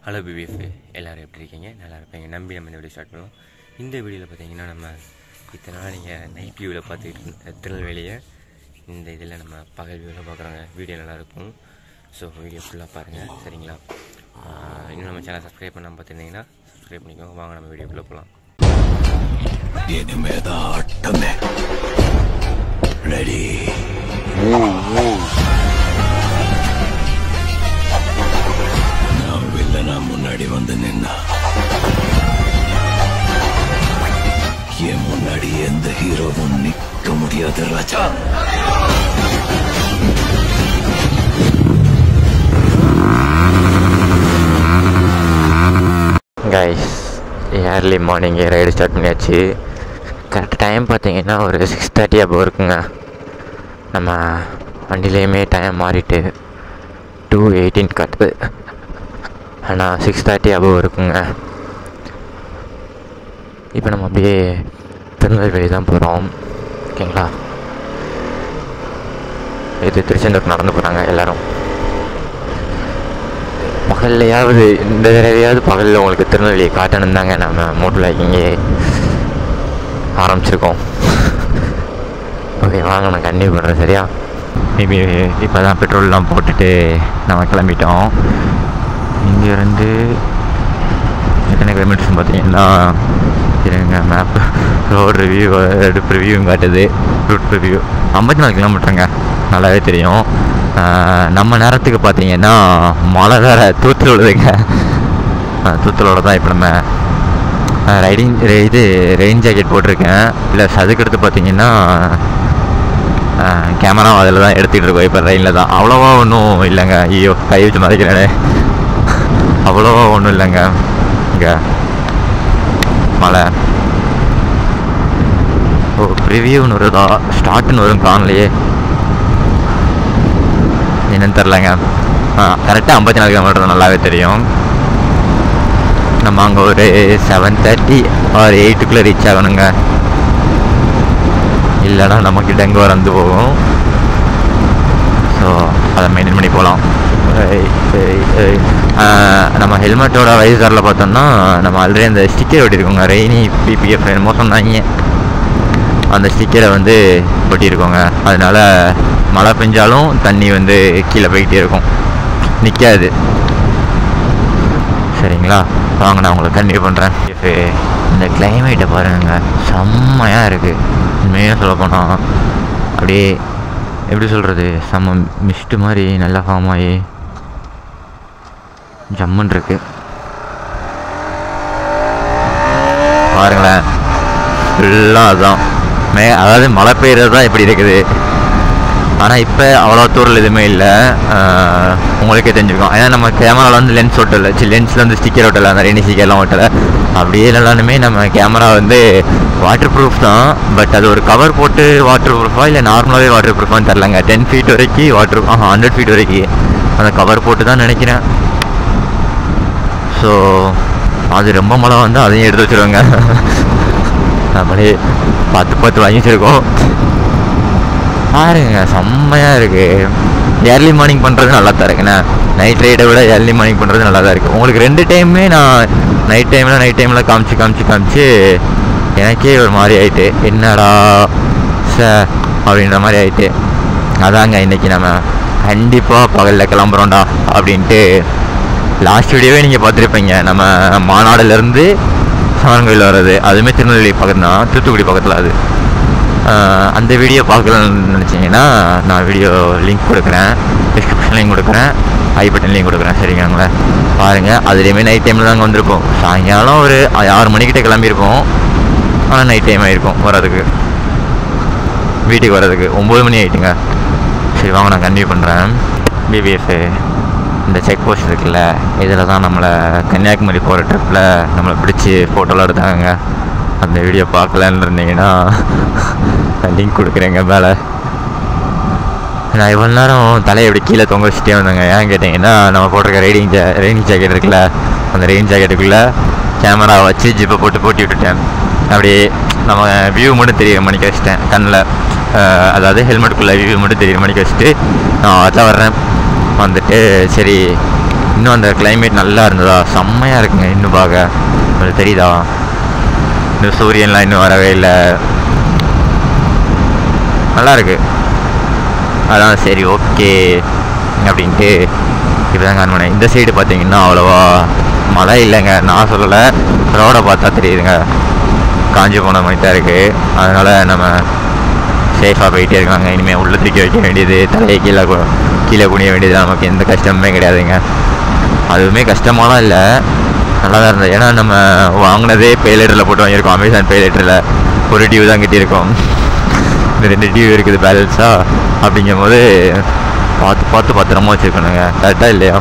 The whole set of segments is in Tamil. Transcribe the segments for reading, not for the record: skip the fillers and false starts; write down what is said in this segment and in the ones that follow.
ஹலோ பிபிஎஃப் எல்லோரும் எப்படி இருக்கீங்க? நல்லா இருப்பீங்க நம்பி நம்ம இந்த வீடியோ ஸ்டார்ட் பண்ணுவோம். இந்த வீடியோவில் பார்த்தீங்கன்னா நம்ம இத்தனை நாள் நீங்கள் நைட் வியூவில் பார்த்துக்கிட்டு திருநெல்வேலியை இந்த இதில் நம்ம பகல் வியூவில் பார்க்குறாங்க. வீடியோ நல்லாயிருக்கும். ஸோ வீடியோ ஃபுல்லாக பாருங்கள், சரிங்களா? இன்னும் நம்ம சேனல் சப்ஸ்கிரைப் பண்ணாமல் பார்த்துருந்தீங்கன்னா சப்ஸ்கிரைப் பண்ணிக்கோங்க. வாங்க நம்ம வீடியோக்குள்ளே போகலாம். ரெடி முன்னாடி வந்து நின்னா என் முன்னாடி எந்த ஹீரோவும் நிற்க முடியாது Raja. Guys, early morning ride start பண்ணியாச்சு. கரெக்ட் டைம் பார்த்தீங்கன்னா ஒரு 6:30 அப்போ இருக்குங்க. நம்ம வண்டியிலையுமே டைம் மாறிட்டு 2:18 காட்டுது. ஆனால் 6:30 அபோவ் இருக்குங்க. இப்போ நம்ம அப்படியே திருநெல்வேலி தான் போகிறோம், ஓகேங்களா? இது திருச்செந்தூர் நடந்து போகிறாங்க எல்லோரும். பகல்லையாவது இந்த தடவையாவது பகலில் உங்களுக்கு திருநெல்வேலியை காட்டணும் தாங்க நம்ம மூட்டில் இங்கே ஆரம்பிச்சிருக்கோம். ஓகே, வாங்க நான் கண்டிப்பாக பண்ணுறேன், சரியா? மேபி இப்போ தான் பெட்ரோல்லாம் போட்டுட்டு நம்ம கிளம்பிட்டோம். இங்கேருந்து எத்தனை கிலோமீட்டர்ஸ் பார்த்தீங்கன்னா இருங்க, மேப் ரோடு ரிவ்யூ ரிவ்யூவும் காட்டுது. ரூட் ரிவ்யூ 54 கிலோமீட்டருங்க, நல்லாவே தெரியும். நம்ம நேரத்துக்கு பார்த்தீங்கன்னா மழை வேறு தூத்தல் விழுதுங்க. தூத்தலோட தான் இப்போ நம்ம ரெயின் ஜாக்கெட் போட்டிருக்கேன். ப்ளஸ் அதுக்கடுத்து பார்த்தீங்கன்னா கேமரா அதில் தான் எடுத்துகிட்டு இருக்கோம். இப்போ ரெயினில் தான். அவ்வளோவா ஒன்றும் இல்லைங்க. ஐயோ, கை வச்சு மறைக்கிறேனே. அவ்வளோவா ஒன்றும் இல்லைங்க. இங்கே மழை ப்ரிவியூன்னு வருதா ஸ்டார்ட்னு வரும் காணலையே, என்னன்னு தெரிலங்க. கரெக்டாக 54 கிலோமீட்டர் நல்லாவே தெரியும். நம்ம அங்கே ஒரு 7:30 or 8 ரீச் ஆகணுங்க. இல்லைன்னா நமக்கு டெங்கு வந்து போகும். ஸோ அதை மெயின்டைன் பண்ணி போகலாம். நம்ம ஹெல்மெட்டோட வைசரில் பார்த்தோம்னா நம்ம ஆல்ரெடி அந்த ஸ்டிக்கர் ஒட்டியிருக்கோங்க. ரெய்னி பிபிஎஃப் என்னமோ சொன்னாங்க, அந்த ஸ்டிக்கரை வந்து ஒட்டியிருக்கோங்க. அதனால் மழை பெஞ்சாலும் தண்ணி வந்து கீழே போய்கிட்டே இருக்கும், நிற்காது. சரிங்களா? வாங்க நான் உங்களுக்கு கண்டினியூ பண்ணுறேன். இந்த கிளைமேட்டை பாருங்க, செம்மையாக இருக்குது. உண்மையாக சொல்லப்போனால் அப்படியே எப்படி சொல்கிறது, செம்ம மிஸ்ட்டு மாதிரி நல்லா ஃபார்ம் ஆகி ஜம்முன்னு இருக்கு. பாருங்களேன், ஃபுல்லாக அதுதான் அதாவது மழை பெய்கிறது தான் இப்படி இருக்குது. ஆனால் இப்போ அவ்வளோ தூரல் எதுவுமே இல்லை, உங்களுக்கே தெரிஞ்சுருக்கோம். ஏன்னா நம்ம கேமராவில் வந்து லென்ஸ் ஓட்டலை, லென்ஸில் வந்து ஸ்டிக்கர் ஓட்டலை, அந்த ரெய்னி ஸ்டிக்கர்லாம் ஓட்டலை. அப்படியே எல்லாருமே நம்ம கேமரா வந்து வாட்டர் ப்ரூஃப் தான். பட் அது ஒரு கவர் போட்டு வாட்டர் ப்ரூஃபாக இல்லை நார்மலாகவே வாட்டர் ப்ரூஃபான்னு தெரிலங்க. 10 feet வரைக்கும் வாட்டர் 100 feet வரைக்கும் அந்த கவர் போட்டு தான் நினைக்கிறேன். ஸோ அது ரொம்ப மழை வந்து அதையும் எடுத்து வச்சுருவாங்க. நம்மளே பார்த்து வாங்கி வச்சுருக்கோம். பாருங்க, செம்மையாக இருக்குது. ஏர்லி மார்னிங் பண்ணுறது நல்லா தான் இருக்குண்ணே. நைட் ரைடை விட ஏர்லி மார்னிங் பண்ணுறது நல்லா தான் இருக்குது. உங்களுக்கு 2 டைமுமே நான் நைட் டைமில் காமிச்சு எனக்கே ஒரு மாதிரி ஆகிட்டு, என்னடா அப்படின்ற மாதிரி ஆகிட்டு. அதாங்க இன்றைக்கி நம்ம கண்டிப்பாக பகலில் கிளம்புறோண்டா அப்படின்ட்டு லாஸ்ட் வீடியோவே நீங்கள் பார்த்துருப்பீங்க. நம்ம மாநாடுலேருந்து சாரங்கோயில் வர்றது, அதுவுமே திருநெல்வேலி பக்கத்தில் தான், தூத்துக்குடி பக்கத்தில். அது அந்த வீடியோ பார்க்கலான்னு நினச்சிங்கன்னா நான் வீடியோ லிங்க் கொடுக்குறேன், டிஸ்கிரிப்ஷன்லேயும் கொடுக்குறேன், ஐ பட்டன்லேயும் கொடுக்குறேன், சரிங்களா? பாருங்கள். அதுலேயுமே நைட் டைமில் தாங்க வந்திருப்போம். சாயங்காலம் ஒரு 6 மணிக்கிட்ட கிளம்பியிருப்போம். ஆனால் நைட் டைம் ஆகிருக்கும் வரதுக்கு, வீட்டுக்கு வரதுக்கு 9 மணி ஆகிட்டுங்க. சரி, வாங்க நான் கண்டினியூ பண்ணுறேன். பிபிஎஃப் இந்த செக் போஸ்ட் இருக்குல்ல, இதில் தான் நம்மளை கன்னியாகுமரி போகிற ட்ரிப்பில் நம்மளை பிடிச்சி ஃபோட்டோலாம் எடுத்தாங்க. அந்த வீடியோ பார்க்கலான்னு இருந்தீங்கன்னா லிங்க் கொடுக்குறேங்க மேலே. நான் இவ்வளோ நேரம் தலையை எப்படி கீழே தொங்க வச்சுட்டே வந்தேங்க. ஏன் கேட்டிங்கன்னா, நம்ம போட்டிருக்க ரெய்னி ஜாக்கெட் இருக்குல்ல, அந்த ரெயின் ஜாக்கெட்டுக்குள்ளே கேமரா வச்சு ஜிப்பை போட்டு விட்டுட்டேன். அப்படியே நம்ம வியூ மட்டும் தெரியுற மணிக்கு வச்சுட்டேன் கண்ணில். அதாவது ஹெல்மெட்டுக்குள்ளே வியூ மட்டும் தெரியுற மணிக்கு வச்சுட்டு நான் அதான் வர்றேன். வந்துட்டு சரி இன்னும் அந்த கிளைமேட் நல்லா இருந்ததா, செம்மையாக இருக்குங்க. இன்னும் பார்க்க உங்களுக்கு தெரியுதா, இன்னும் சூரியன்லாம் இன்னும் வரவே இல்லை, நல்லா இருக்கு. அதான் சரி ஓகே அப்படின்ட்டு இப்போ தான் காண. இந்த சைடு பார்த்தீங்கன்னா அவ்வளோவா மழை இல்லைங்க, நான் சொல்லலை, ரோடை பார்த்தா தெரியுதுங்க, காஞ்சி போன மாதிரி தான் இருக்குது. அதனால் நம்ம சேஃபாக போயிட்டே இருக்காங்க. இனிமேல் உள்ள தூக்கி வைக்க வேண்டியது, தலையை கீழே குனிய வேண்டியது, நமக்கு எந்த கஷ்டமுமே கிடையாதுங்க. அதுவுமே கஷ்டமாலாம் இல்லை, நல்லா தான் இருந்தது. ஏன்னா நம்ம வாங்கினதே பே லேட்டரில் போட்டு வாங்கியிருக்கோம், அமேசான் பே லேட்டரில். ஒரு டியூ தான் கட்டியிருக்கோம், இந்த 2 டியூ இருக்குது பேலன்ஸாக. அப்படிங்கும்போது பார்த்து பத்திரமா வச்சுருக்கணுங்க, கரெக்டாக இல்லையா?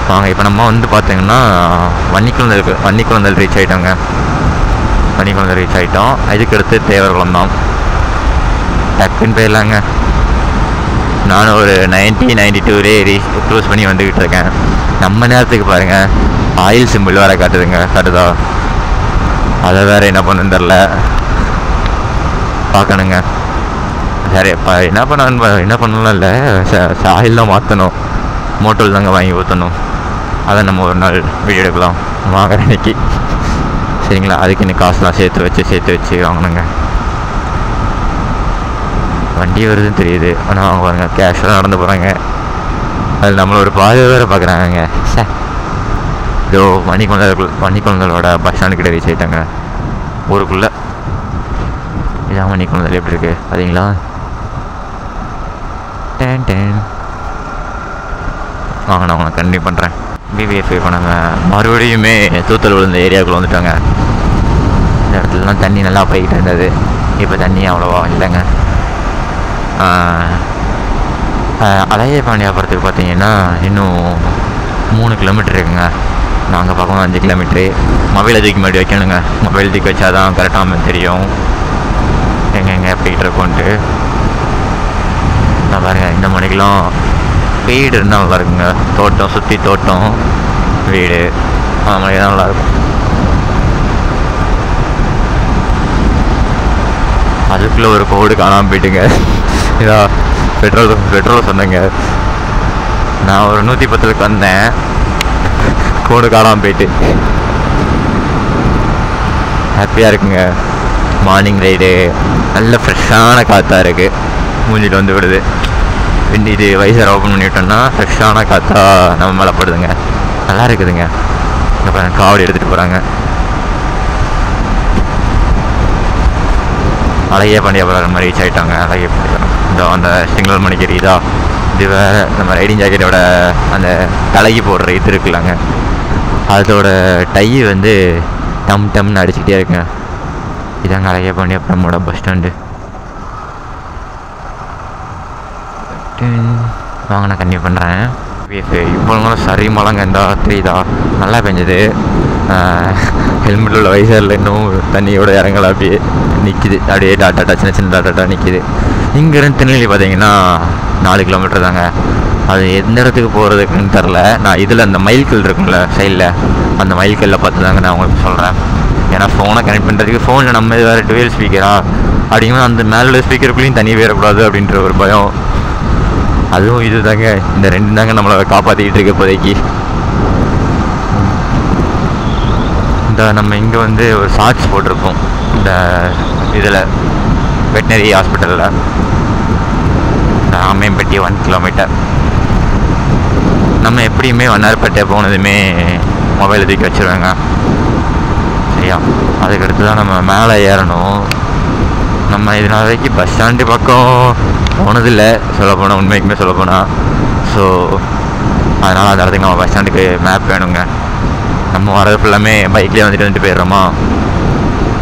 வாங்க இப்போ நம்ம வந்து பார்த்தீங்கன்னா வன்னிக்குளந்தல் ரீச் ஆகிட்டோங்க. வன்னிக்குளந்தல் ரீச் ஆகிட்டோம். அதுக்கடுத்து தேவர்குளம் தான், டக்குன்னு போயிடலாங்க. நானும் ஒரு 90-92 க்ரூஸ் பண்ணி வந்துக்கிட்டு இருக்கேன். நம்ம நேரத்துக்கு பாருங்கள் ஆயில் சிம்பிள் வேறு காட்டுதுங்க, காட்டுதா? அதை வேறு என்ன பண்ணுன்னு தெரில, பார்க்கணுங்க. சரி இப்போ என்ன பண்ணலாம் இல்லை, ஆயில் தான் மாற்றணும், மோட்டோல் தாங்க வாங்கி ஊற்றணும். அதை நம்ம ஒரு நாள் வீடியோ எடுக்கலாம் வாங்குற அன்னைக்கு, சரிங்களா? அதுக்கு இன்னைக்கு காசுலாம் சேர்த்து வச்சு வாங்கணுங்க. வண்டி வருதுன்னு தெரியுது, ஆனால் அவங்க பாருங்க கேஷுவலாக நடந்து போகிறாங்க. அதில் நம்மளை ஒரு பாதை வேறு பார்க்குறாங்க. இதோ வன்னிக்குளந்தலோட பஸ் ஸ்டாண்டு கிட்ட ரீச் ஆகிட்டாங்க, ஊருக்குள்ளே. இதான் வன்னிக்குளந்தல் எப்படி இருக்குது பார்த்தீங்களா? வாங்க நான் உங்களை கண்டினியூ பண்ணுறேன். பிபிஎஃப் இப்போ நாங்கள் மறுபடியுமே தூத்தல் விழுந்த ஏரியாவுக்குள்ளே வந்துட்டோங்க. இந்த இடத்துலலாம் தண்ணி நல்லா போய்கிட்டு இருந்தது, இப்போ தண்ணி அவ்வளோவா இல்லைங்க. அழகிய பாண்டியாபுரத்துக்கு பார்த்தீங்கன்னா இன்னும் 3 கிலோமீட்டர் இருக்குங்க. நாங்கள் பார்க்கணும் 5 கிலோமீட்ரு. மொபைலை தூக்கி முன்னாடி வைக்கணுங்க, மொபைல் தூக்கி வச்சா தான் கரெக்டாக தெரியும் எங்கெங்கே போய்கிட்டு இருக்கோன்ட்டு. நான் பாருங்கள் இந்த மணிக்கெலாம் வீடு இருந்தால் நல்லா இருக்குங்க, தோட்டம் சுற்றி தோட்டம் வீடு அந்த மாதிரி தான் நல்லாயிருக்கும். அதுக்குள்ளே ஒரு கோடு காணாமல் போயிட்டுங்க. இதா பெட்ரோல் சொன்னேங்க, நான் ஒரு 110க்கு வந்தேன், கோடு காணாமல் போயிட்டு. ஹாப்பியாக இருக்குங்க. மார்னிங் ரைடு, நல்ல ஃப்ரெஷ்ஷான காற்றா இருக்குது, மூஞ்சிட்டு வந்து விடுது. இது வைசர் ஓப்பன் பண்ணிவிட்டோம்னா ஃப்ரெஷ்ஷான காற்றா நம்ம மேலே படுதுங்க, நல்லா இருக்குதுங்க. இப்போ காவடி எடுத்துகிட்டு போகிறாங்க. அழகிய பாண்டியாபுரம் மாதிரி ரீச் ஆகிட்டாங்க. அழகிய பாண்டியாபுரம் இந்த அந்த சிக்னல் மணிக்கு இதா, இது வேறு நம்ம ரைடிங் ஜாக்கெட்டோட அந்த தலைக்கு போடுற இது இருக்குல்லங்க, அதோட டை வந்து டம்னு அடிச்சுக்கிட்டே இருக்குங்க. இதாங்க அழகிய பாண்டியாபுரமோட பஸ் ஸ்டாண்டு. வாங்க நான் கன்டினியூ பண்ணுறேன். இப்போ சரி மழைங்க, இந்த தெரியுதா, நல்லா பெஞ்சது. ஹெல்மெட்டில் உள்ள வைசரில் இன்னும் தண்ணியோட இறங்கலாம், அப்படியே நிற்கிது, அப்படியே டாட்டா சின்ன டாட்டா நிற்கிது. இங்கேருந்து திருநெல்வேலி பார்த்தீங்கன்னா 4 கிலோமீட்டர் தாங்க. அது எந்த இடத்துக்கு போகிறதுக்குன்னு தெரில. நான் இதில் அந்த மைல்கல் இருக்குல்ல சைடில், அந்த மைல்கல்லில் பார்த்து தாங்க நான் உங்களுக்கு சொல்கிறேன். ஏன்னா ஃபோனை கனெக்ட் பண்ணுறதுக்கு ஃபோனில் நம்ம இது வேறு 12 ஸ்பீக்கரா, அப்படிங்கும்போது அந்த மேலே ஸ்பீக்கருக்குள்ளேயும் தண்ணி வேறக்கூடாது அப்படின்ற ஒரு பயம். அதுவும் இது தாங்க, இந்த 2 தாங்க நம்மளை காப்பாற்றிக்கிட்டு இருக்க இப்போதைக்கு. இந்த நம்ம இங்கே வந்து ஒரு ஷார்ட்ஸ் போட்டிருப்போம் இந்த இதில் வெட்டினரி ஹாஸ்பிட்டலில், ராமேம்பட்டி 1 கிலோமீட்டர். நம்ம எப்படியுமே வண்ணாரப்பேட்டை போனதுமே மொபைலை தூக்கி வச்சுருவேங்க, சரியா? அதுக்கடுத்து தான் நம்ம மேலே ஏறணும். நம்ம இதனால் வரைக்கும் பஸ் ஸ்டாண்டு பக்கம் போனதில்லை சொல்லப்போனால், உண்மைக்குமே சொல்லப்போனால். ஸோ அதனால் அந்த இடத்துக்கு நம்ம பஸ் ஸ்டாண்டுக்கு மேப் வேணுங்க. நம்ம வரது ஃபுல்லாமே பைக்லேயே வந்துட்டு போயிடுறோமா,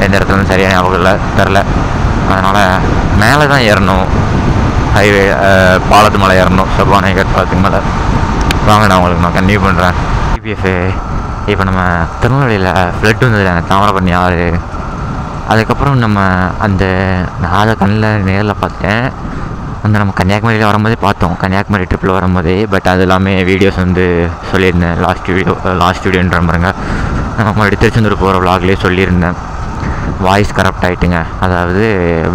எந்த இடத்துலன்னு சரியாக ஞாபகம் இல்லை தெரில. அதனால் மேலே தான் ஏறணும், ஹைவே பாலத்து மேலே ஏறணும், சபாநாயகர் பாலத்துக்கு மேலே. வாங்க நான் உங்களுக்கு நான் கன்டினியூ பண்ணுறேன். பிபிஎஃப் இப்போ நம்ம திருநெல்வேலியில் ஃப்ளட் வந்ததில்ல, தாமிரபரணி ஆறு. அதுக்கப்புறம் நம்ம அந்த நான் அதை கண்ணில் நேரில் பார்த்தேன், அந்த நம்ம கன்னியாகுமரியில் வரும்போதே பார்த்தோம், கன்னியாகுமரி ட்ரிப்பில் வரும்போதே. பட் அது எல்லாமே வீடியோஸ் வந்து சொல்லியிருந்தேன், லாஸ்ட் வீடியோன்ற பாருங்க. நம்ம மறுபடியும் திருச்செந்தூர் போகிற விலாக்லேயே சொல்லியிருந்தேன். வாய்ஸ் கரப்ட் ஆகிட்டுங்க, அதாவது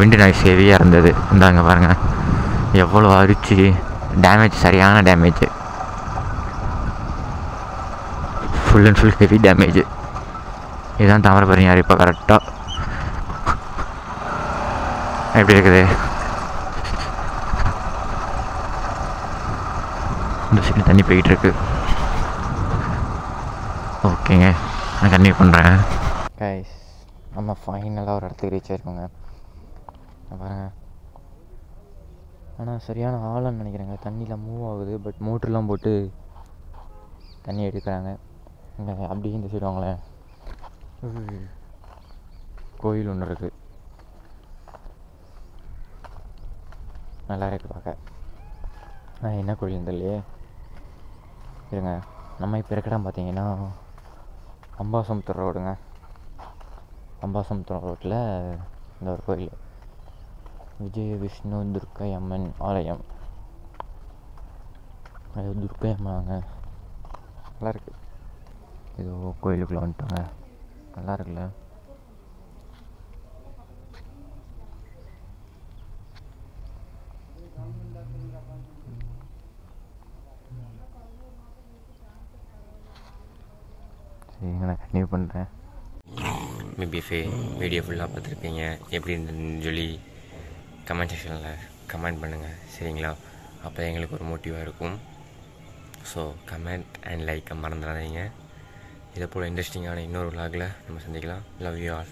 விண்டு நாய்ஸ் ஹெவியாக இருந்தது. இந்தாங்க பாருங்கள் எவ்வளோ அரிச்சு டேமேஜ், சரியான damage. Full and full heavy damage. இதுதான் தாமிரபரணி ஆறு இப்போ கரெக்டாக எப்படி இருக்குது. இந்த சைடு தண்ணி போயிட்டுருக்கு. ஓகேங்க, நான் கன்டினியூ பண்ணுறேன். கைஸ், நம்ம ஃபைனலாக ஒரு இடத்துக்கு ரீச் ஆகிருக்கோங்க. பாருங்கள், ஆனால் சரியான ஆழம்னு நினைக்கிறேங்க. தண்ணிலாம் மூவ் ஆகுது, பட் மோட்டர்லாம் போட்டு தண்ணி எடுக்கிறாங்க. இங்கே அப்படியே இந்த சைடு வாங்களேன், கோயில் ஒன்று இருக்குது, நல்லா இருக்குது பார்க்க. என்ன கோயில் தெரியலையே, இருங்க. நம்ம இப்போ இருக்கிற இடம் பார்த்தீங்கன்னா அம்பாசமுத்திரம் ரோடுங்க. அம்பாசமுத்திரம் ரோட்டில் இந்த ஒரு கோயில், விஜய விஷ்ணு துர்க்கை அம்மன் ஆலயம். அது துர்க்கை அம்மனாங்க, நல்லா இருக்குது. ஏதோ கோயிலுக்குள்ளே வந்துட்டோங்க, நல்லா இருக்குல்ல. சரிங்க, நான் கன்டினியூ பண்ணுறேன். மேபி வீடியோ ஃபுல்லாக பார்த்துருப்பீங்க. எப்படி இருந்ததுன்னு சொல்லி கமெண்ட் செக்ஷனில் கமெண்ட் பண்ணுங்கள், சரிங்களா? அப்போ எங்களுக்கு ஒரு மோட்டிவாக இருக்கும். ஸோ கமெண்ட் அண்ட் லைக்கை மறந்துடாதீங்க. இதை போல் இன்ட்ரெஸ்டிங்கான இன்னொரு விலாகில் நம்ம சந்திக்கலாம். Love you all.